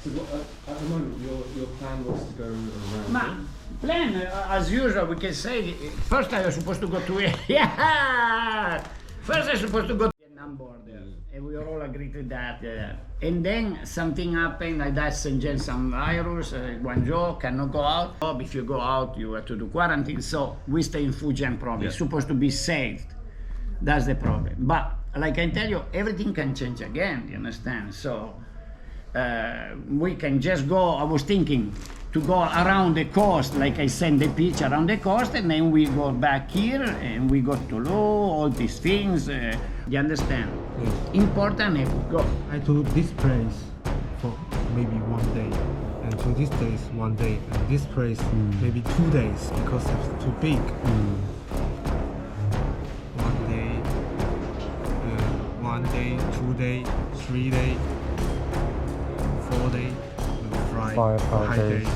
So at the moment, your plan was to go around. Ma plan, as usual, we can say, first I was supposed to go to yeah. First I was supposed to go to Vietnam border, and we all agreed to that. And then something happened like that, Shenzhen, some virus, Guangzhou cannot go out. If you go out, you have to do quarantine. So we stay in Fujian Province, supposed to be saved. That's the problem. But like I tell you, everything can change again, you understand? So we can just go, I was thinking, to go around the coast, like I said, the beach around the coast, and then we go back here, and we go to Lu, all these things, you understand? Yes. Important if we go. I to this place for maybe 1 day, and to this place 1 day, and this place maybe 2 days because it's too big. 1 day, 2 day, 3 day, 4 day, we'll fly 5 days.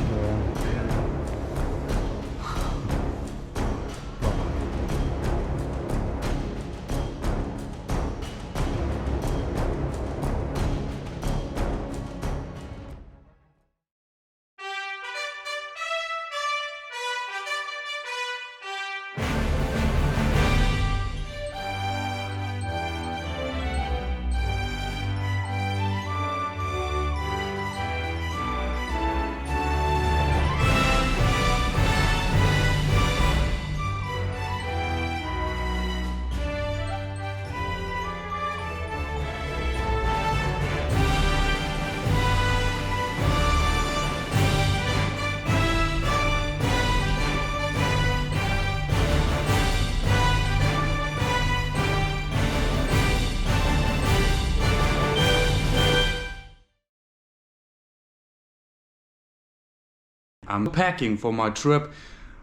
I'm packing for my trip.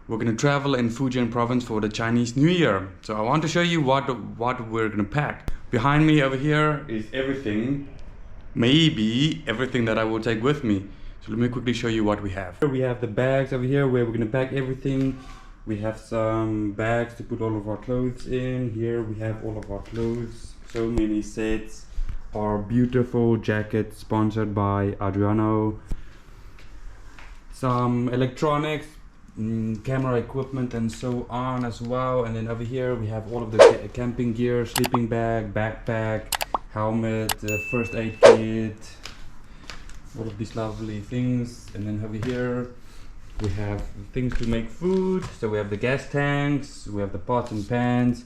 We're gonna travel in Fujian Province for the Chinese New Year. So I want to show you what we're gonna pack. Behind me over here is everything, maybe everything that I will take with me. So let me quickly show you what we have. Here we have the bags over here where we're gonna pack everything. We have some bags to put all of our clothes in. Here we have all of our clothes, so many sets. Our beautiful jacket sponsored by Adriano. Some electronics, camera equipment and so on as well. And then over here we have all of the camping gear, sleeping bag, backpack, helmet, first aid kit, all of these lovely things. And then over here we have things to make food. So we have the gas tanks, we have the pots and pans,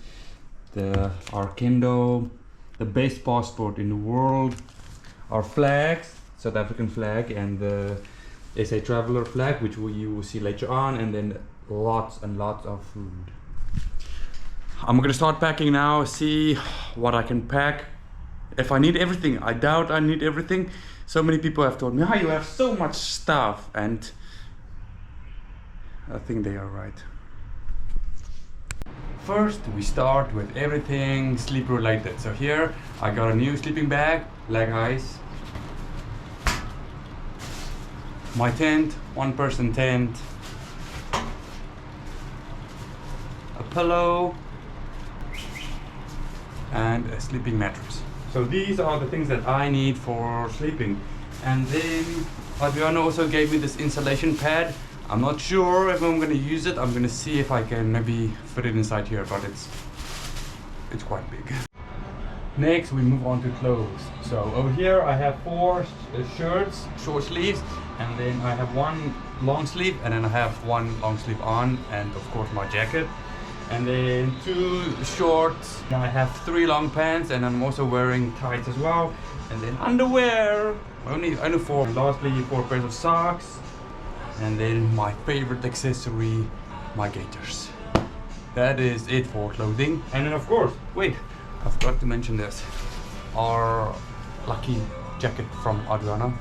our Kindle, the best passport in the world, our flags, South African flag, and the SA Traveler flag, which you will see later on, and then lots and lots of food. I'm gonna start packing now, see what I can pack. If I need everything, I doubt I need everything. So many people have told me, oh, you have so much stuff, and I think they are right. First, we start with everything sleep related. So here, I got a new sleeping bag, leg ice. My tent, 1-person tent, a pillow, and a sleeping mattress. So these are the things that I need for sleeping. And then Adriano also gave me this insulation pad. I'm not sure if I'm going to use it. I'm going to see if I can maybe fit it inside here, but it's quite big. Next, we move on to clothes. So over here I have 4 shirts, short sleeves, and then I have 1 long sleeve, and then I have 1 long sleeve on, and of course my jacket, and then 2 shorts. Now I have 3 long pants, and I'm also wearing tights as well, and then underwear, only 4. And lastly, 4 pairs of socks, and then my favorite accessory, my gaiters. That is it for clothing. And then of course, wait, I forgot to mention this, our lucky jacket from Adriano.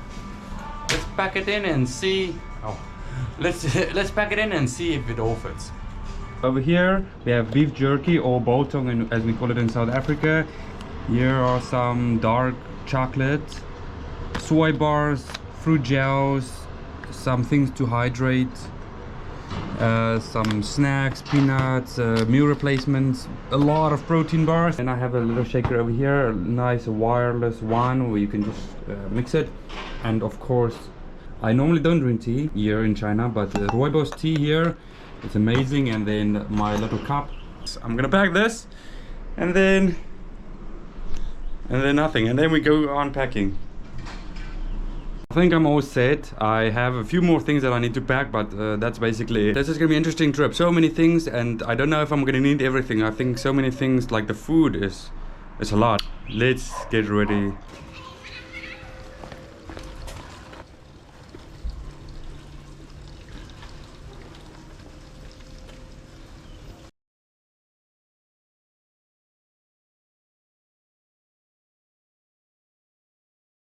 Let's pack it in and see. Oh, let's pack it in and see if it all fits. Over here we have beef jerky, or biltong as we call it in South Africa. Here are some dark chocolate, soy bars, fruit gels, some things to hydrate, some snacks, peanuts, meal replacements, a lot of protein bars. And I have a little shaker over here, a nice wireless one where you can just mix it. And of course, I normally don't drink tea here in China, but Rooibos tea here, it's amazing. And then my little cup. So I'm gonna pack this, and then nothing, and then we go on packing. I think I'm all set. I have a few more things that I need to pack, but that's basically it. This is gonna be an interesting trip. So many things, and I don't know if I'm gonna need everything. I think so many things, like the food is a lot. Let's get ready.